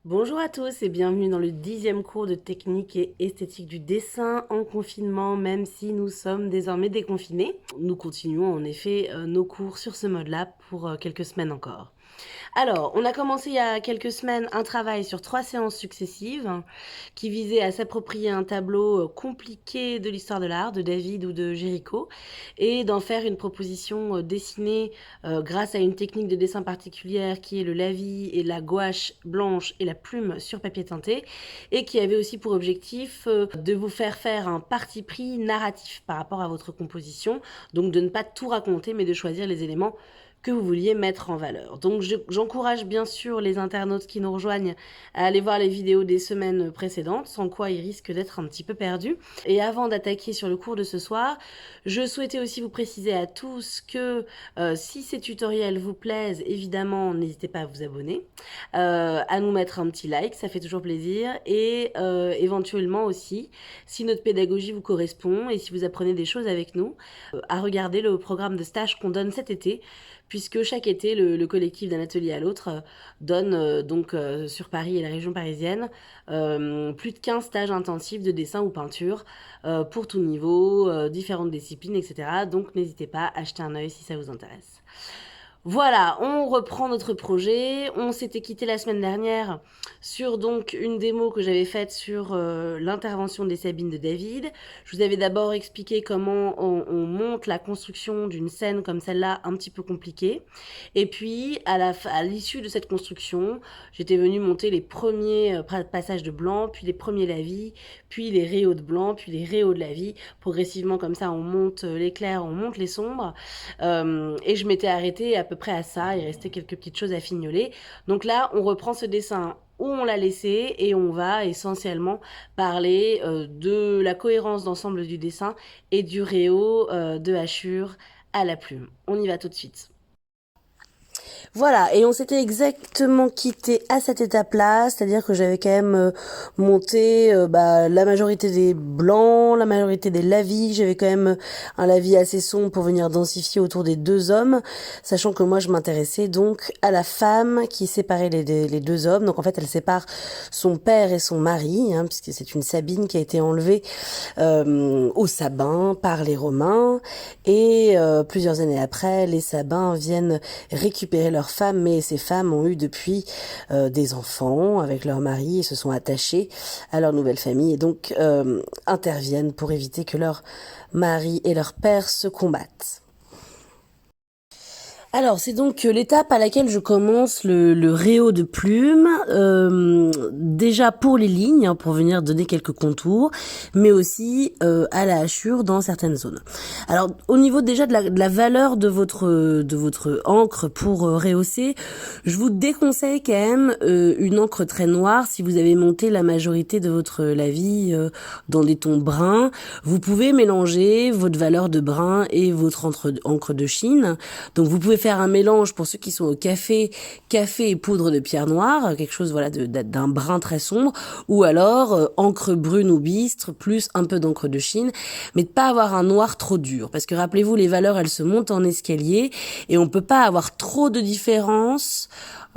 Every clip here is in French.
Bonjour à tous et bienvenue dans le 10e cours de technique et esthétique du dessin en confinement, même si nous sommes désormais déconfinés. Nous continuons en effet nos cours sur ce mode-là pour quelques semaines encore. Alors, on a commencé il y a quelques semaines un travail sur 3 séances successives qui visait à s'approprier un tableau compliqué de l'histoire de l'art de David ou de Géricault et d'en faire une proposition dessinée grâce à une technique de dessin particulière qui est le lavis et la gouache blanche et la plume sur papier teinté et qui avait aussi pour objectif de vous faire faire un parti pris narratif par rapport à votre composition, donc de ne pas tout raconter mais de choisir les éléments que vous vouliez mettre en valeur. Donc j'encourage bien sûr les internautes qui nous rejoignent à aller voir les vidéos des semaines précédentes, sans quoi ils risquent d'être un petit peu perdus. Et avant d'attaquer sur le cours de ce soir, je souhaitais aussi vous préciser à tous que si ces tutoriels vous plaisent, évidemment, n'hésitez pas à vous abonner, à nous mettre un petit like, ça fait toujours plaisir, et éventuellement aussi, si notre pédagogie vous correspond et si vous apprenez des choses avec nous, à regarder le programme de stage qu'on donne cet été, puisque chaque été, le collectif d'un atelier à l'autre donne sur Paris et la région parisienne plus de 15 stages intensifs de dessin ou peinture pour tout niveau, différentes disciplines, etc. Donc n'hésitez pas à jeter un œil si ça vous intéresse. Voilà, on reprend notre projet. On s'était quitté la semaine dernière sur donc une démo que j'avais faite sur l'intervention des Sabines de David. Je vous avais d'abord expliqué comment on monte la construction d'une scène comme celle-là, un petit peu compliquée. Et puis, à l'issue de cette construction, j'étais venue monter les premiers passages de blanc, puis les premiers lavis, puis les rayos de blanc, puis les rayos de lavis. Progressivement, comme ça, on monte les clairs, on monte les sombres. Et je m'étais arrêtée à peu près à ça, il restait quelques petites choses à fignoler. Donc là, on reprend ce dessin où on l'a laissé et on va essentiellement parler de la cohérence d'ensemble du dessin et du réau de hachure à la plume. On y va tout de suite. Voilà, et on s'était exactement quitté à cette étape-là, c'est-à-dire que j'avais quand même monté la majorité des blancs, la majorité des lavis, j'avais quand même un lavis assez sombre pour venir densifier autour des deux hommes, sachant que moi je m'intéressais donc à la femme qui séparait les deux hommes, donc en fait elle sépare son père et son mari, puisque c'est une Sabine qui a été enlevée aux Sabins par les Romains, et plusieurs années après, les Sabins viennent récupérer leurs femmes, mais ces femmes ont eu depuis des enfants avec leur mari et se sont attachées à leur nouvelle famille et donc interviennent pour éviter que leur mari et leur père se combattent. Alors, c'est donc l'étape à laquelle je commence le réau de plumes, déjà pour les lignes, pour venir donner quelques contours, mais aussi à la hachure dans certaines zones. Alors, au niveau déjà de la valeur de votre encre pour rehausser, je vous déconseille quand même une encre très noire si vous avez monté la majorité de votre lavis dans des tons bruns. Vous pouvez mélanger votre valeur de brun et votre encre de Chine. Donc, vous pouvez faire un mélange pour ceux qui sont au café et poudre de pierre noire, quelque chose d'un brun très sombre, ou alors encre brune ou bistre plus un peu d'encre de Chine, mais de pas avoir un noir trop dur, parce que rappelez-vous, les valeurs elles se montent en escalier et on peut pas avoir trop de différence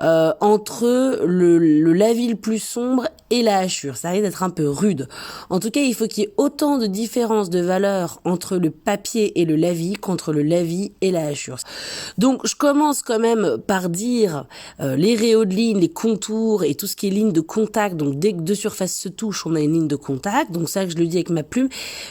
entre le lavis le plus sombre et la hachure. Ça risque d'être un peu rude. En tout cas, il faut qu'il y ait autant de différence de valeur entre le papier et le lavis qu'entre le lavis et la hachure. Donc, je commence quand même par dire les rayons de ligne, les contours et tout ce qui est ligne de contact. Donc, dès que deux surfaces se touchent, on a une ligne de contact. Donc, ça, je le dis avec ma plume.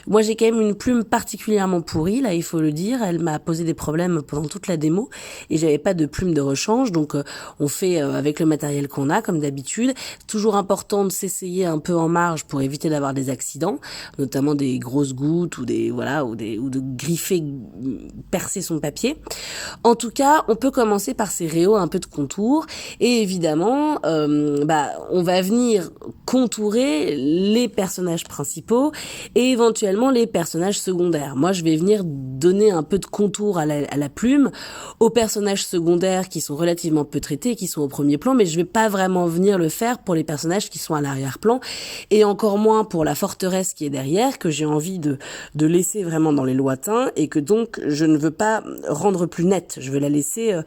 Moi, j'ai quand même une plume particulièrement pourrie, là, il faut le dire. Elle m'a posé des problèmes pendant toute la démo et j'avais pas de plume de rechange. Donc, on fait avec le matériel qu'on a, comme d'habitude. Toujours important de s'essayer un peu en marge pour éviter d'avoir des accidents, notamment des grosses gouttes ou de griffer, percer son papier. En tout cas, on peut commencer par ces rayons un peu de contour et évidemment, on va venir contourer les personnages principaux et éventuellement les personnages secondaires. Moi, je vais venir donner un peu de contour à la plume aux personnages secondaires qui sont relativement peu traités et qui sont au premier plan, mais je vais pas vraiment venir le faire pour les personnages qui sont à l'arrière-plan, et encore moins pour la forteresse qui est derrière, que j'ai envie de laisser vraiment dans les lointains, et que donc je ne veux pas rendre plus nette, je veux la laisser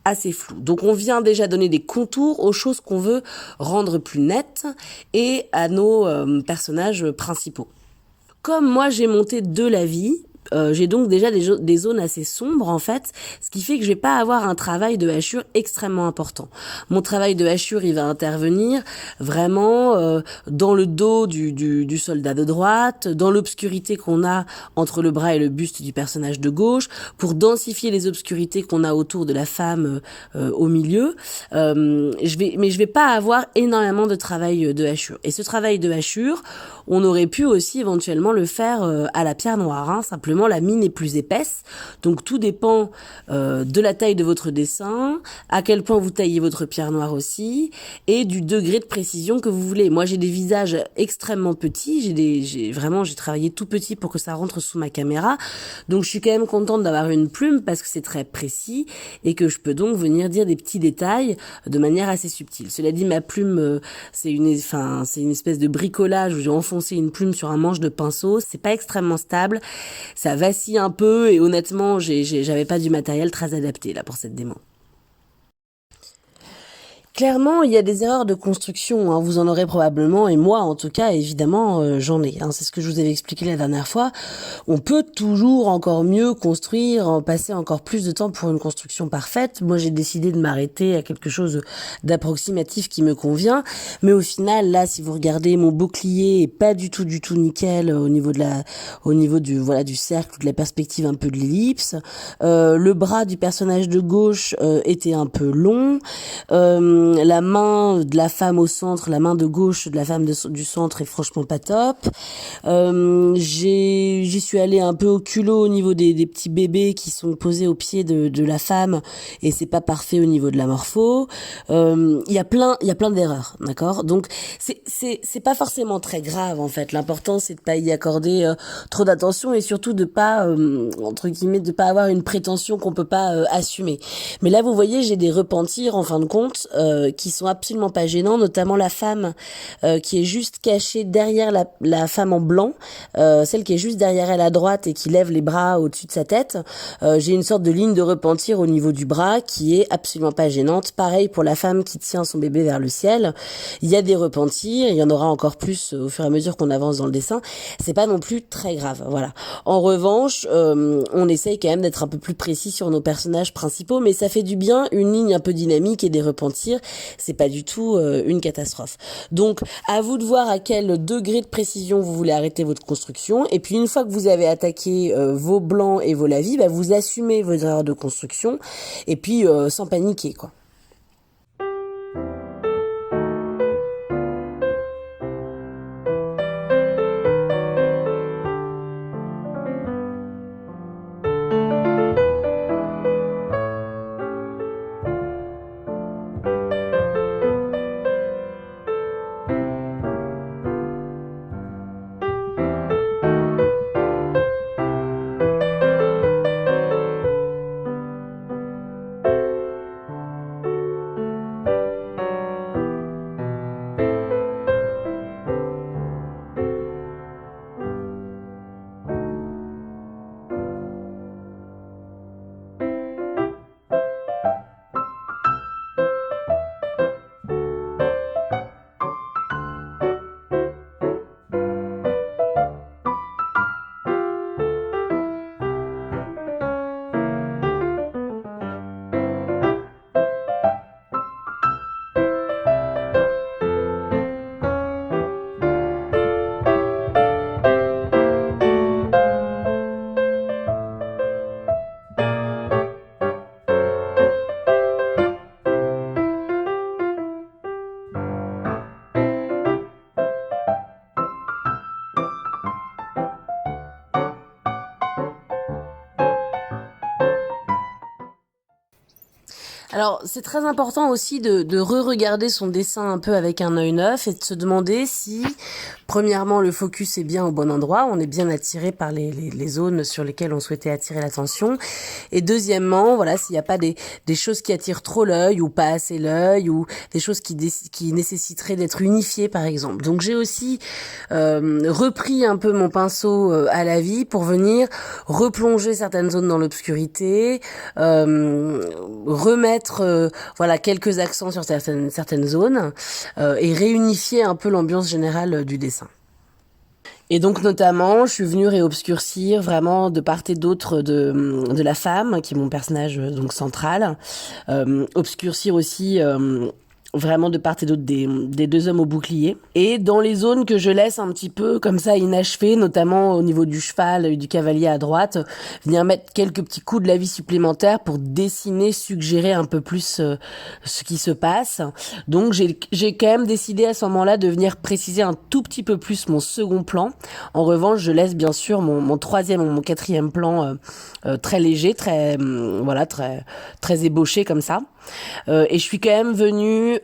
assez floue. Donc on vient déjà donner des contours aux choses qu'on veut rendre plus nettes, et à nos personnages principaux. Comme moi j'ai monté de la vie, j'ai donc déjà des zones assez sombres en fait, ce qui fait que je vais pas avoir un travail de hachure extrêmement important. Mon travail de hachure, il va intervenir vraiment dans le dos du soldat de droite, dans l'obscurité qu'on a entre le bras et le buste du personnage de gauche, pour densifier les obscurités qu'on a autour de la femme au milieu. Mais je vais pas avoir énormément de travail de hachure. Et ce travail de hachure, on aurait pu aussi éventuellement le faire à la pierre noire, hein. Simplement la mine est plus épaisse, donc tout dépend de la taille de votre dessin, à quel point vous taillez votre pierre noire aussi, et du degré de précision que vous voulez. Moi j'ai des visages extrêmement petits, j'ai travaillé tout petit pour que ça rentre sous ma caméra, donc je suis quand même contente d'avoir une plume parce que c'est très précis et que je peux donc venir dire des petits détails de manière assez subtile. Cela dit, ma plume c'est une espèce de bricolage où j'ai enfoncé une plume sur un manche de pinceau, c'est pas extrêmement stable, ça vacille un peu et honnêtement j'avais pas du matériel très adapté là pour cette démo. Clairement, il y a des erreurs de construction, hein. Vous en aurez probablement, et moi en tout cas, évidemment, j'en ai. Hein. C'est ce que je vous avais expliqué la dernière fois. On peut toujours encore mieux construire, passer encore plus de temps pour une construction parfaite. Moi, j'ai décidé de m'arrêter à quelque chose d'approximatif qui me convient. Mais au final, là, si vous regardez, mon bouclier est pas du tout nickel au niveau du cercle, de la perspective un peu de l'ellipse. Le bras du personnage de gauche était un peu long. La main de la femme au centre, la main de gauche de la femme du centre est franchement pas top. J'y suis allée un peu au culot au niveau des petits bébés qui sont posés au pied de la femme et c'est pas parfait au niveau de la morpho. Il y a plein d'erreurs, d'accord? Donc c'est pas forcément très grave en fait. L'important c'est de pas y accorder trop d'attention et surtout de pas entre guillemets de pas avoir une prétention qu'on peut pas assumer. Mais là vous voyez, j'ai des repentirs en fin de compte qui sont absolument pas gênants, notamment la femme qui est juste cachée derrière la femme en blanc, celle qui est juste derrière elle à droite et qui lève les bras au-dessus de sa tête. J'ai une sorte de ligne de repentir au niveau du bras qui est absolument pas gênante. Pareil pour la femme qui tient son bébé vers le ciel. Il y a des repentirs, il y en aura encore plus au fur et à mesure qu'on avance dans le dessin. C'est pas non plus très grave, voilà. En revanche, on essaye quand même d'être un peu plus précis sur nos personnages principaux, mais ça fait du bien, une ligne un peu dynamique et des repentirs. C'est pas du tout une catastrophe. Donc, à vous de voir à quel degré de précision vous voulez arrêter votre construction. Et puis, une fois que vous avez attaqué vos blancs et vos lavis, bah, vous assumez vos erreurs de construction. Et puis, sans paniquer, quoi. Alors, c'est très important aussi de re-regarder son dessin un peu avec un œil neuf et de se demander si, premièrement, le focus est bien au bon endroit, on est bien attiré par les zones sur lesquelles on souhaitait attirer l'attention. Et deuxièmement, voilà, s'il n'y a pas des choses qui attirent trop l'œil ou pas assez l'œil ou des choses qui nécessiteraient d'être unifiées, par exemple. Donc, j'ai aussi repris un peu mon pinceau à la vie pour venir replonger certaines zones dans l'obscurité, remettre voilà quelques accents sur certaines zones et réunifier un peu l'ambiance générale du dessin. Et donc notamment, je suis venue réobscurcir vraiment de part et d'autre de la femme, qui est mon personnage donc central, obscurcir aussi vraiment de part et d'autre des deux hommes au bouclier. Et dans les zones que je laisse un petit peu comme ça inachevées, notamment au niveau du cheval et du cavalier à droite, venir mettre quelques petits coups de la vie supplémentaires pour dessiner, suggérer un peu plus ce qui se passe. Donc j'ai quand même décidé à ce moment-là de venir préciser un tout petit peu plus mon second plan. En revanche, je laisse bien sûr mon troisième ou mon quatrième plan très léger, très voilà, très ébauché comme ça. Et je suis quand même venue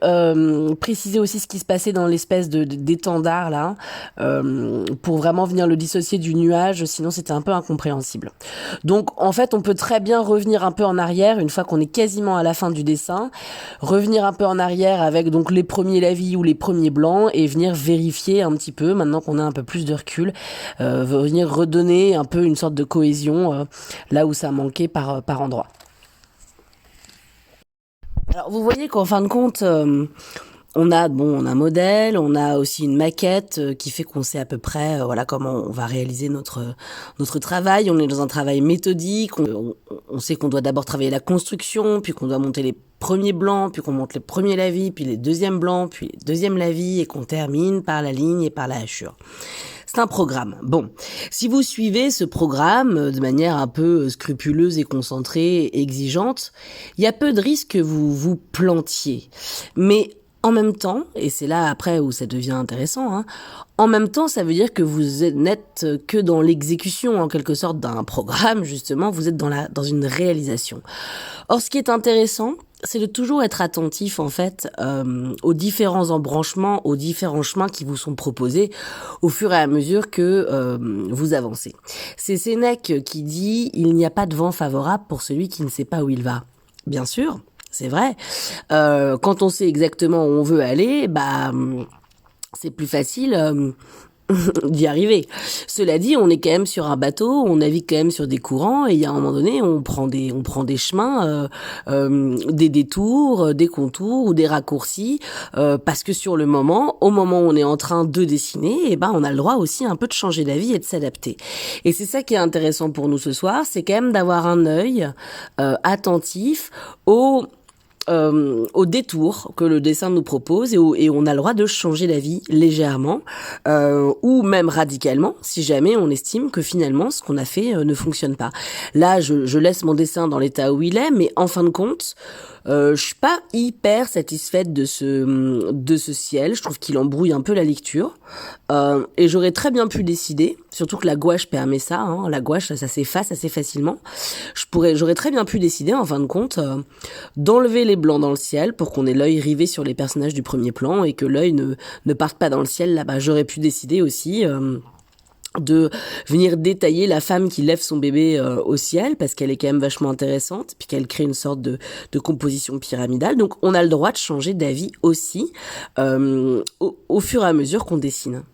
préciser aussi ce qui se passait dans l'espèce d'étendard là, pour vraiment venir le dissocier du nuage, sinon c'était un peu incompréhensible. Donc en fait on peut très bien revenir un peu en arrière une fois qu'on est quasiment à la fin du dessin, revenir un peu en arrière avec donc les premiers lavis ou les premiers blancs et venir vérifier un petit peu, maintenant qu'on a un peu plus de recul, venir redonner un peu une sorte de cohésion là où ça manquait par endroit. Alors vous voyez qu'en fin de compte, on a un modèle, on a aussi une maquette qui fait qu'on sait à peu près voilà comment on va réaliser notre travail. On est dans un travail méthodique, on sait qu'on doit d'abord travailler la construction, puis qu'on doit monter les premiers blancs, puis qu'on monte les premiers lavis, puis les deuxièmes blancs, puis les deuxièmes lavis, et qu'on termine par la ligne et par la hachure. C'est un programme. Bon, si vous suivez ce programme de manière un peu scrupuleuse et concentrée, et exigeante, il y a peu de risques que vous vous plantiez. Mais en même temps, et c'est là après où ça devient intéressant, hein, en même temps, ça veut dire que vous n'êtes que dans l'exécution, en quelque sorte, d'un programme, justement, vous êtes dans une réalisation. Or, ce qui est intéressant, c'est de toujours être attentif, en fait, aux différents embranchements, aux différents chemins qui vous sont proposés au fur et à mesure que vous avancez. C'est Sénèque qui dit « Il n'y a pas de vent favorable pour celui qui ne sait pas où il va ». Bien sûr, c'est vrai. Quand on sait exactement où on veut aller, c'est plus facile d'y arriver. Cela dit, on est quand même sur un bateau, on navigue quand même sur des courants, et il y a un moment donné, on prend des chemins, des détours, des contours ou des raccourcis, parce que sur le moment, au moment où on est en train de dessiner, on a le droit aussi un peu de changer d'avis et de s'adapter. Et c'est ça qui est intéressant pour nous ce soir, c'est quand même d'avoir un œil attentif au détour que le dessin nous propose et on a le droit de changer d'avis légèrement ou même radicalement si jamais on estime que finalement ce qu'on a fait ne fonctionne pas. Là, je laisse mon dessin dans l'état où il est, mais en fin de compte, je suis pas hyper satisfaite de ce ciel. Je trouve qu'il embrouille un peu la lecture et j'aurais très bien pu décider, surtout que la gouache permet ça, hein, la gouache ça s'efface assez facilement. J'aurais très bien pu décider en fin de compte d'enlever les blancs dans le ciel pour qu'on ait l'œil rivé sur les personnages du premier plan et que l'œil ne parte pas dans le ciel là-bas. J'aurais pu décider aussi de venir détailler la femme qui lève son bébé au ciel parce qu'elle est quand même vachement intéressante puis qu'elle crée une sorte de composition pyramidale. Donc on a le droit de changer d'avis aussi au fur et à mesure qu'on dessine.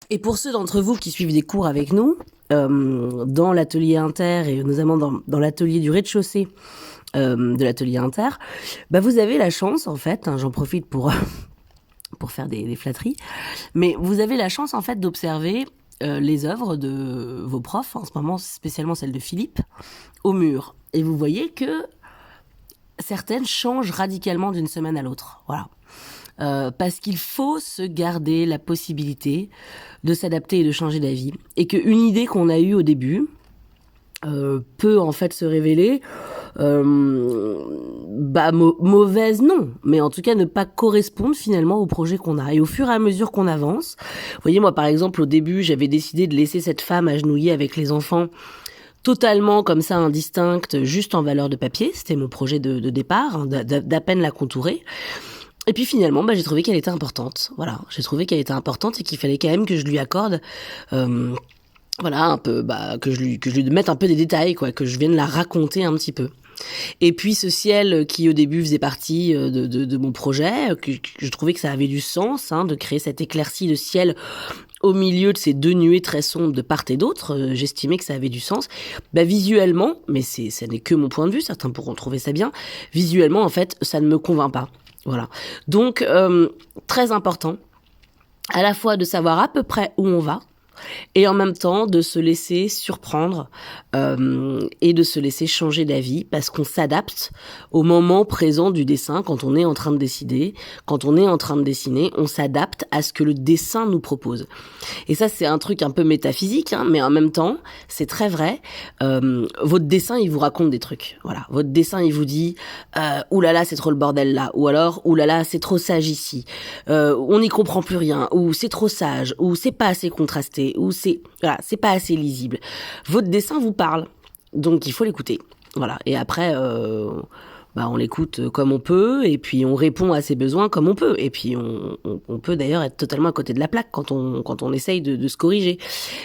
Et pour ceux d'entre vous qui suivent des cours avec nous, dans l'atelier inter et notamment dans l'atelier du rez-de-chaussée de l'atelier inter, vous avez la chance en fait, hein, j'en profite pour faire des flatteries, mais vous avez la chance en fait d'observer les œuvres de vos profs, en ce moment spécialement celle de Philippe, au mur. Et vous voyez que certaines changent radicalement d'une semaine à l'autre. Voilà. Parce qu'il faut se garder la possibilité de s'adapter et de changer d'avis. Et qu'une idée qu'on a eue au début peut en fait se révéler mauvaise non, mais en tout cas ne pas correspondre finalement au projet qu'on a. Et au fur et à mesure qu'on avance, vous voyez, moi par exemple au début j'avais décidé de laisser cette femme agenouillée avec les enfants totalement comme ça indistincte, juste en valeur de papier. C'était mon projet de départ, hein, d'à peine la contourer. Et puis finalement, j'ai trouvé qu'elle était importante. Voilà, j'ai trouvé qu'elle était importante et qu'il fallait quand même que je lui accorde, voilà, un peu, que je lui mette un peu des détails, quoi, que je vienne la raconter un petit peu. Et puis ce ciel qui au début faisait partie de mon projet, que je trouvais que ça avait du sens, hein, de créer cette éclaircie de ciel au milieu de ces deux nuées très sombres de part et d'autre. J'estimais que ça avait du sens. Visuellement, mais ça n'est que mon point de vue, certains pourront trouver ça bien, visuellement en fait ça ne me convainc pas. Voilà. Donc très important à la fois de savoir à peu près où on va, et en même temps de se laisser surprendre et de se laisser changer d'avis parce qu'on s'adapte au moment présent du dessin. Quand on est en train de décider, quand on est en train de dessiner, on s'adapte à ce que le dessin nous propose. Et ça, c'est un truc un peu métaphysique, hein, mais en même temps, c'est très vrai. Votre dessin, il vous raconte des trucs. Voilà, votre dessin, il vous dit oulala, c'est trop le bordel là, ou alors oulala, c'est trop sage ici, on n'y comprend plus rien, ou c'est trop sage, ou c'est pas assez contrasté, ou c'est pas assez lisible. Votre dessin vous parle, donc il faut l'écouter. Voilà. Et après, on l'écoute comme on peut, et puis on répond à ses besoins comme on peut. Et puis on peut d'ailleurs être totalement à côté de la plaque quand on essaye de se corriger.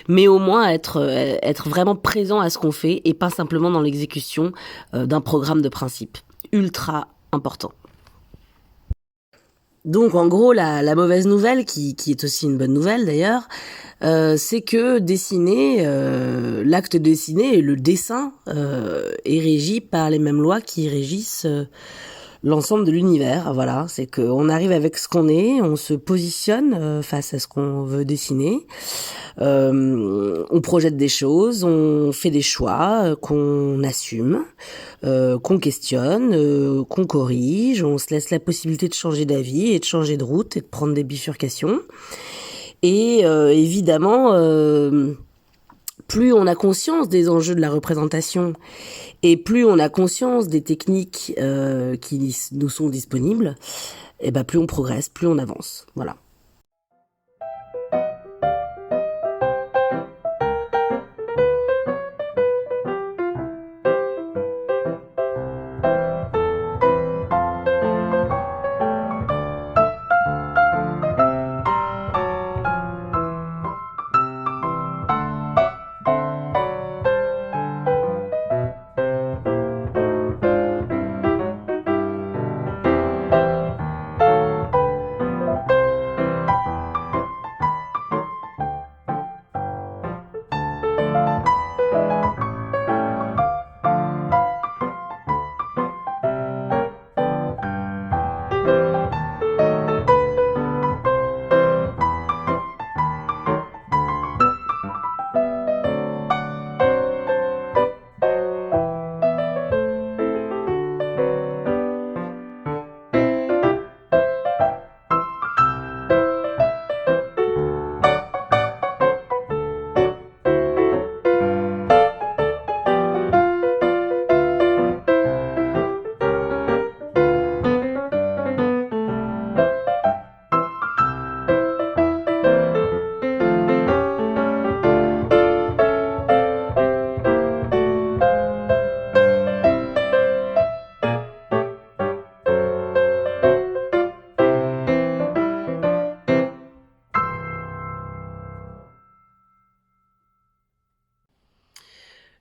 Mais au moins être vraiment présent à ce qu'on fait et pas simplement dans l'exécution d'un programme de principe. Ultra important. Donc en gros, la mauvaise nouvelle, qui est aussi une bonne nouvelle d'ailleurs, c'est que dessiner, l'acte de dessiner et le dessin est régi par les mêmes lois qui régissent l'ensemble de l'univers. Voilà, c'est qu'on arrive avec ce qu'on est, on se positionne face à ce qu'on veut dessiner, on projette des choses, on fait des choix qu'on assume, qu'on questionne, qu'on corrige, on se laisse la possibilité de changer d'avis et de changer de route et de prendre des bifurcations. Et évidemment, plus on a conscience des enjeux de la représentation et plus on a conscience des techniques qui nous sont disponibles, et plus on progresse, plus on avance. Voilà.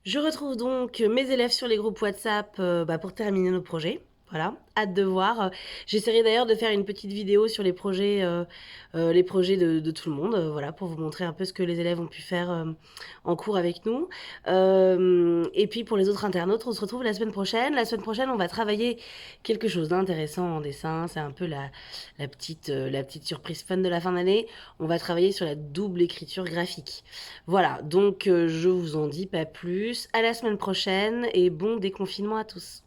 Je retrouve donc mes élèves sur les groupes WhatsApp pour terminer nos projets. Voilà, hâte de voir. J'essaierai d'ailleurs de faire une petite vidéo sur les projets de tout le monde, voilà, pour vous montrer un peu ce que les élèves ont pu faire en cours avec nous. Et puis pour les autres internautes, on se retrouve la semaine prochaine. La semaine prochaine, on va travailler quelque chose d'intéressant en dessin. C'est un peu la petite surprise fun de la fin d'année. On va travailler sur la double écriture graphique. Voilà, donc je vous en dis pas plus. À la semaine prochaine et bon déconfinement à tous.